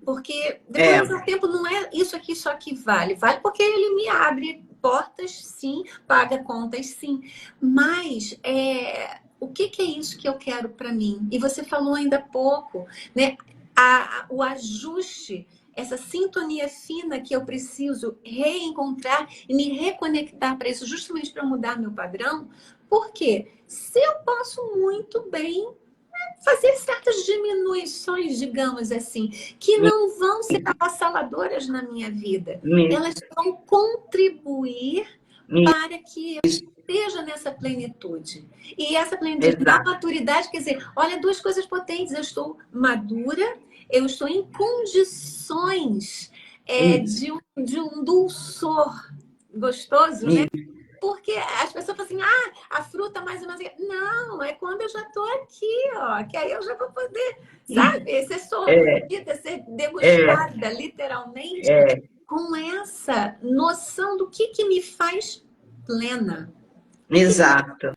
porque depois É, do tempo não é isso aqui só que vale. Vale porque ele me abre portas, sim, paga contas, sim. Mas o que é isso que eu quero para mim? E você falou ainda há pouco, né? O ajuste, essa sintonia fina que eu preciso reencontrar e me reconectar para isso, justamente para mudar meu padrão. Por quê? Se eu posso muito bem fazer certas diminuições, digamos assim, que não vão ser avassaladoras na minha vida. me, Elas vão contribuir me, para que eu esteja nessa plenitude. E essa plenitude na exato. maturidade, quer dizer, olha, duas coisas potentes. Eu estou madura, eu estou em condições Isso, de um dulçor gostoso, né? isso, Porque as pessoas falam assim, a fruta mais ou menos. Não, é quando eu já estou aqui, ó, que aí eu já vou poder, sabe, ser é, sorvida, ser é, degustada, literalmente, é, com essa noção do que me faz plena. exato.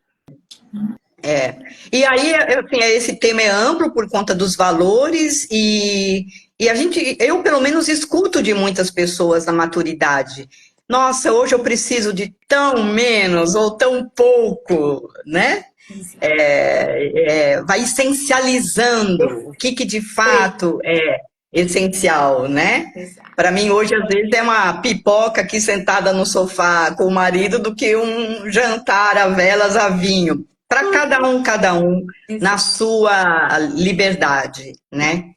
É. E aí, assim, esse tema é amplo por conta dos valores e eu pelo menos escuto de muitas pessoas na maturidade. Nossa, hoje eu preciso de tão menos ou tão pouco, né? Vai essencializando o que de fato é essencial, né? Exato. Para mim, hoje, às vezes, é uma pipoca aqui sentada no sofá com o marido do que um jantar a velas a vinho. Para cada um, na Exato. sua liberdade, né?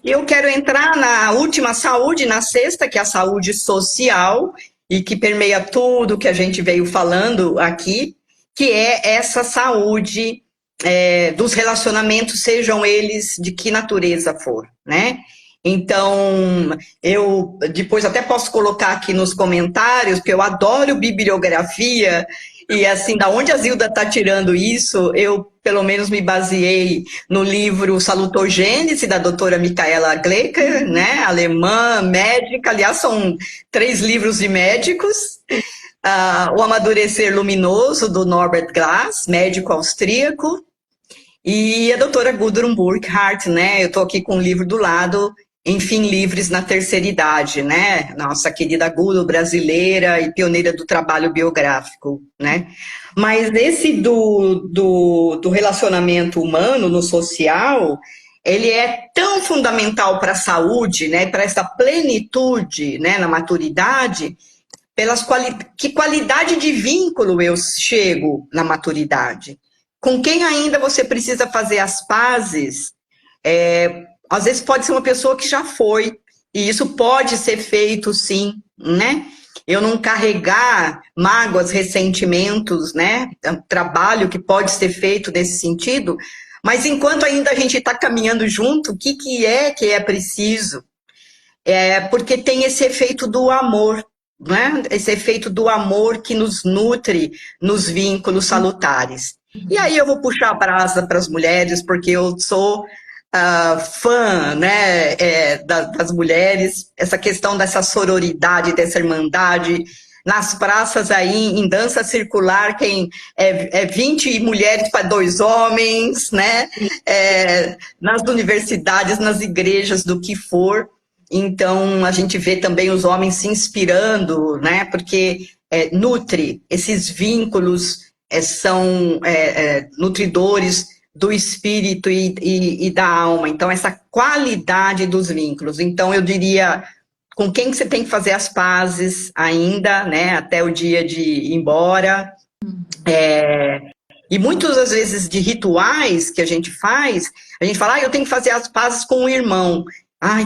E eu quero entrar na última saúde, na sexta, que é a saúde social, e que permeia tudo que a gente veio falando aqui, que é essa saúde dos relacionamentos, sejam eles de que natureza for, né? Então, eu depois até posso colocar aqui nos comentários, porque eu adoro bibliografia, e assim, da onde a Zilda está tirando isso, eu pelo menos me baseei no livro Salutogênese, da doutora Michaela Gleicker, né, alemã, médica, aliás, são 3 livros de médicos, O Amadurecer Luminoso, do Norbert Glass, médico austríaco, e a doutora Gudrun Burkhardt, né? Eu estou aqui com o livro do lado, Enfim, Livres na Terceira Idade, né? Nossa querida Gudrun, brasileira e pioneira do trabalho biográfico, né? Mas esse do relacionamento humano no social, ele é tão fundamental para a saúde, né? Para essa plenitude, né? Na maturidade, que qualidade de vínculo eu chego na maturidade? Com quem ainda você precisa fazer as pazes? Às vezes pode ser uma pessoa que já foi, e isso pode ser feito sim, né? Eu não carregar mágoas, ressentimentos, né? É um trabalho que pode ser feito nesse sentido, mas enquanto ainda a gente está caminhando junto, o que é preciso? Porque tem esse efeito do amor, né? Esse efeito do amor que nos nutre nos vínculos salutares. E aí eu vou puxar a brasa para as mulheres, porque eu sou fã, né, das mulheres, essa questão dessa sororidade, dessa irmandade, nas praças aí, em dança circular, quem é 20 mulheres para 2 homens, né, nas universidades, nas igrejas, do que for. Então, a gente vê também os homens se inspirando, né? Porque nutre, esses vínculos são nutridores do espírito e da alma. Então, essa qualidade dos vínculos. Então, eu diria, com quem você tem que fazer as pazes ainda, né? Até o dia de ir embora. E muitas das vezes de rituais que a gente fala, eu tenho que fazer as pazes com o irmão.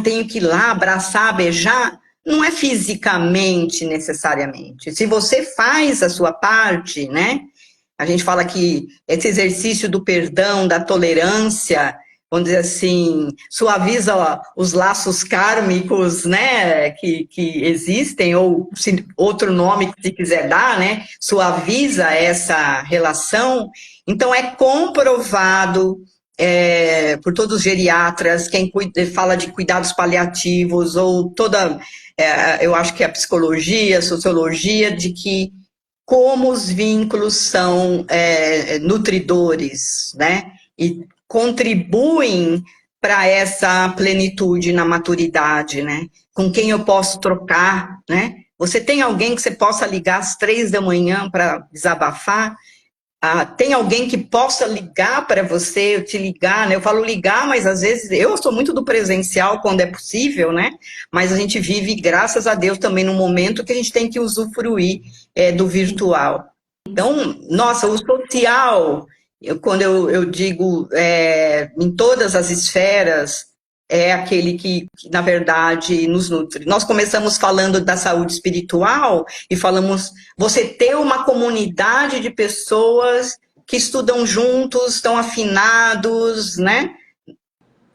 Tenho que ir lá abraçar, beijar. Não é fisicamente necessariamente. Se você faz a sua parte, né? A gente fala que esse exercício do perdão, da tolerância, vamos dizer assim, suaviza os laços kármicos, né, que existem, ou outro nome que se quiser dar, né, suaviza essa relação. Então, é comprovado por todos os geriatras, quem fala de cuidados paliativos, ou toda, eu acho que a psicologia, a sociologia, de que como os vínculos são nutridores, né? E contribuem para essa plenitude na maturidade, né? Com quem eu posso trocar, né? Você tem alguém que você possa ligar às 3 da manhã para desabafar? Tem alguém que possa ligar para você, te ligar, né? Eu falo ligar, mas às vezes eu sou muito do presencial quando é possível, né? Mas a gente vive, graças a Deus, também num momento que a gente tem que usufruir do virtual. Então, nossa, o social, quando eu digo em todas as esferas, é aquele que, na verdade, nos nutre. Nós começamos falando da saúde espiritual e falamos, você ter uma comunidade de pessoas que estudam juntos, estão afinados, né?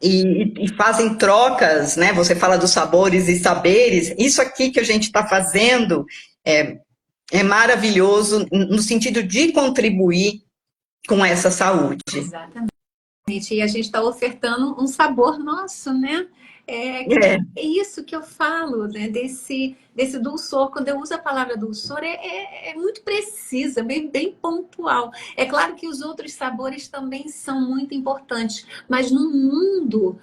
E fazem trocas, né? Você fala dos sabores e saberes. Isso aqui que a gente está fazendo é maravilhoso no sentido de contribuir com essa saúde. Exatamente. E a gente está ofertando um sabor nosso, né? É isso que eu falo, né? Desse dulçor. Quando eu uso a palavra dulçor, é muito precisa, bem pontual. É claro que os outros sabores também são muito importantes, mas no mundo,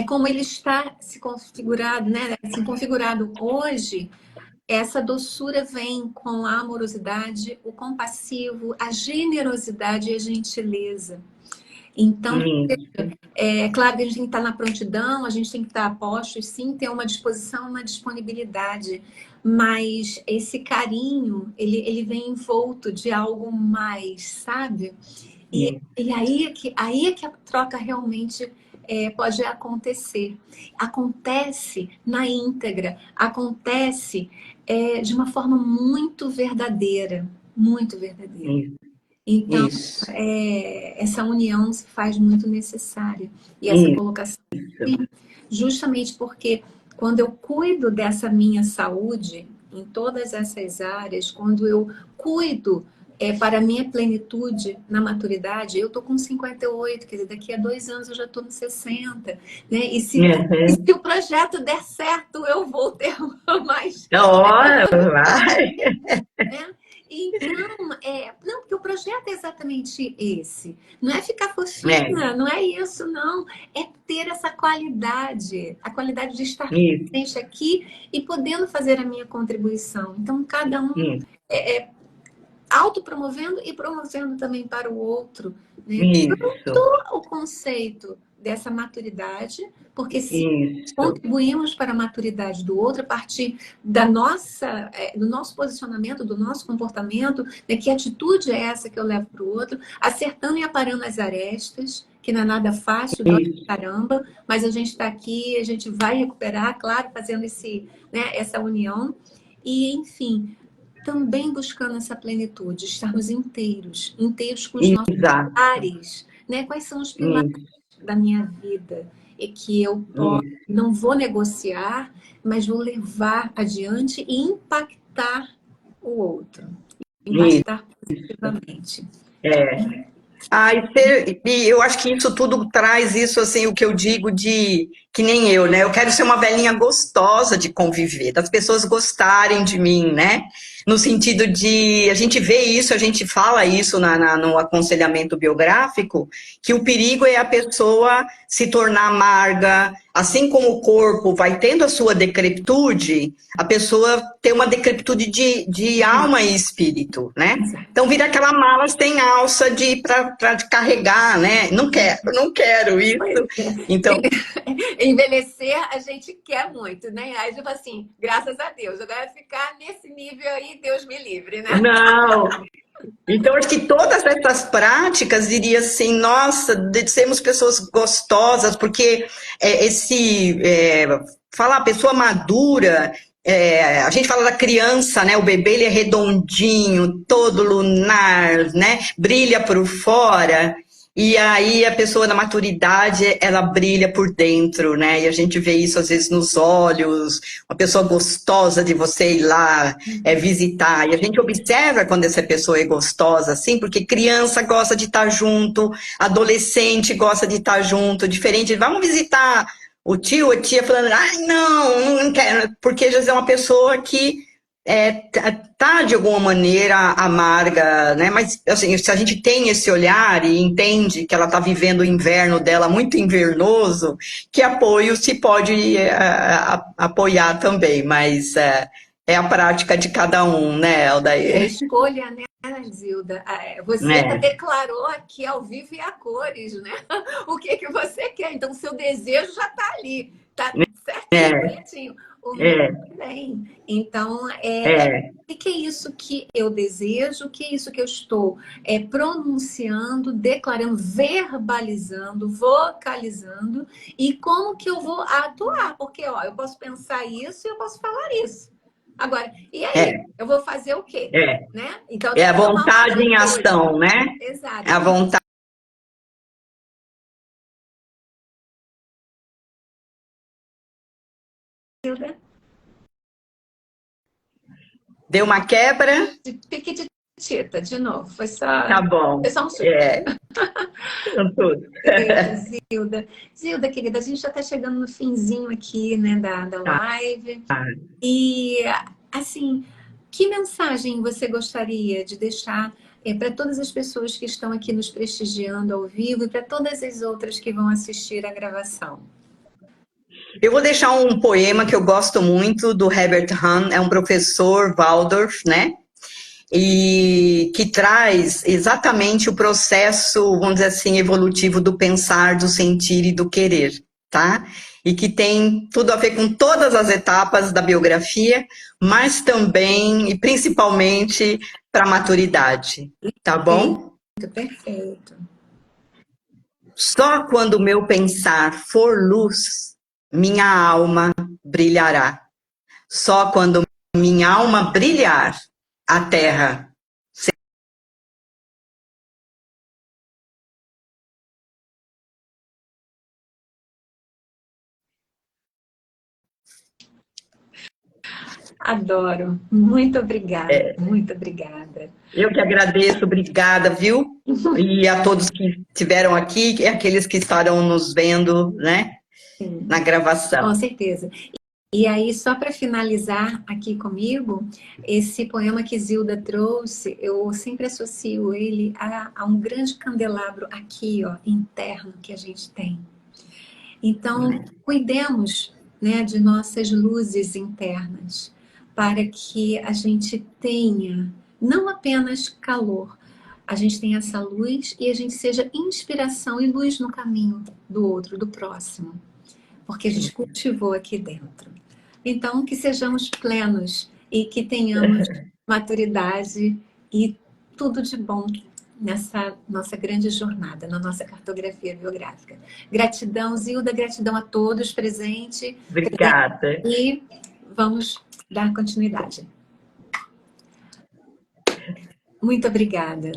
como ele está se configurado, né? Assim, configurado hoje, essa doçura vem com a amorosidade, o compassivo, a generosidade e a gentileza. Então, é claro que a gente tem que estar na prontidão, a gente tem que estar a postos, sim, ter uma disposição, uma disponibilidade. Mas esse carinho, ele vem envolto de algo mais, sabe? E aí é que a troca realmente pode acontecer. Acontece na íntegra, acontece de uma forma muito verdadeira, muito verdadeira. Então, essa união se faz muito necessária. E essa colocação, justamente porque quando eu cuido dessa minha saúde, em todas essas áreas, quando eu cuido para a minha plenitude na maturidade, eu estou com 58, quer dizer, daqui a 2 anos eu já estou nos 60, né? E se o projeto der certo, eu vou ter mais. Vai! Né? Então, não, porque o projeto é exatamente esse. Não é ficar fofinha, não é isso, não. É ter essa qualidade, a qualidade de estar presente aqui e podendo fazer a minha contribuição. Então, cada um autopromovendo e promovendo também para o outro. Né? Tanto o conceito dessa maturidade, porque se contribuímos para a maturidade do outro a partir do nosso posicionamento, do nosso comportamento, né? Que atitude é essa que eu levo para o outro, acertando e aparando as arestas, que não é nada fácil, dói pra caramba, mas a gente está aqui, a gente vai recuperar, claro, fazendo essa união. E, enfim, também buscando essa plenitude, estarmos inteiros com os nossos pilares, né? Quais são os pilares da minha vida e que eu não vou negociar, mas vou levar adiante e impactar o outro, impactar positivamente. E eu acho que isso tudo traz isso, assim, o que eu digo de que nem eu, né? Eu quero ser uma velhinha gostosa de conviver, das pessoas gostarem de mim, né? No sentido de, a gente vê isso, a gente fala isso no aconselhamento biográfico, que o perigo é a pessoa se tornar amarga, assim como o corpo vai tendo a sua decrepitude, a pessoa tem uma decrepitude de alma e espírito, né? Então vira aquela mala sem alça para carregar, né? Não quero isso. Então, envelhecer a gente quer muito, né? Aí tipo assim, graças a Deus, agora ficar nesse nível aí, Deus me livre, né? Não. Então, acho que todas essas práticas, diria assim, nossa, de sermos pessoas gostosas, porque falar pessoa madura, a gente fala da criança, né? O bebê ele é redondinho, todo lunar, né? Brilha por fora. E aí a pessoa na maturidade, ela brilha por dentro, né? E a gente vê isso às vezes nos olhos, uma pessoa gostosa de você ir lá visitar. E a gente observa quando essa pessoa é gostosa, assim, porque criança gosta de estar junto, adolescente gosta de estar junto, diferente. Vamos visitar o tio, a tia falando, ai, não, não quero, porque às vezes é uma pessoa que tá de alguma maneira amarga, né? Mas assim, se a gente tem esse olhar e entende que ela está vivendo o inverno dela muito invernoso, que apoio se pode apoiar também, mas é a prática de cada um, né, É a Aldair? escolha, né, Zilda? Você É, declarou aqui ao vivo e a cores, né? O que que você quer. Então, o seu desejo já está ali. Tá certinho, é, bonitinho. O meu é, também. Então, é, o que é isso que eu desejo? O que é isso que eu estou pronunciando, declarando, verbalizando, vocalizando? E como que eu vou atuar? Porque, ó, eu posso pensar isso e eu posso falar isso. Agora, e aí? é, Eu vou fazer o quê? é. Né? Então, eu É tenho a que tomar uma vontade em atitude. ação, né? É Exato. a vontade. Deu uma quebra? De piquitita, de novo. Tá bom. Foi só um chute. É, então tudo. Zilda. Zilda, querida, a gente já está chegando no finzinho aqui, né, da Tá. live. E, assim, que mensagem você gostaria de deixar para todas as pessoas que estão aqui nos prestigiando ao vivo e para todas as outras que vão assistir a gravação? Eu vou deixar um poema que eu gosto muito do Herbert Hahn, é um professor Waldorf, né? E que traz exatamente o processo, vamos dizer assim, evolutivo do pensar, do sentir e do querer, tá? E que tem tudo a ver com todas as etapas da biografia, mas também e principalmente para a maturidade, tá bom? Perfeito. Só quando o meu pensar for luz, minha alma brilhará. Só quando minha alma brilhar, a terra. Adoro. Muito obrigada, muito obrigada. Eu que agradeço, obrigada, viu? E a todos que estiveram aqui e aqueles que estarão nos vendo, né, na gravação. Com certeza. E aí, só para finalizar aqui comigo, esse poema que Zilda trouxe, eu sempre associo ele a um grande candelabro aqui, ó, interno que a gente tem. Então, cuidemos, né, de nossas luzes internas, para que a gente tenha não apenas calor, a gente tenha essa luz e a gente seja inspiração e luz no caminho do outro, do próximo, porque a gente cultivou aqui dentro. Então, que sejamos plenos e que tenhamos maturidade e tudo de bom nessa nossa grande jornada, na nossa cartografia biográfica. Gratidão, Zilda, gratidão a todos presentes. Obrigada. E vamos dar continuidade. Muito obrigada.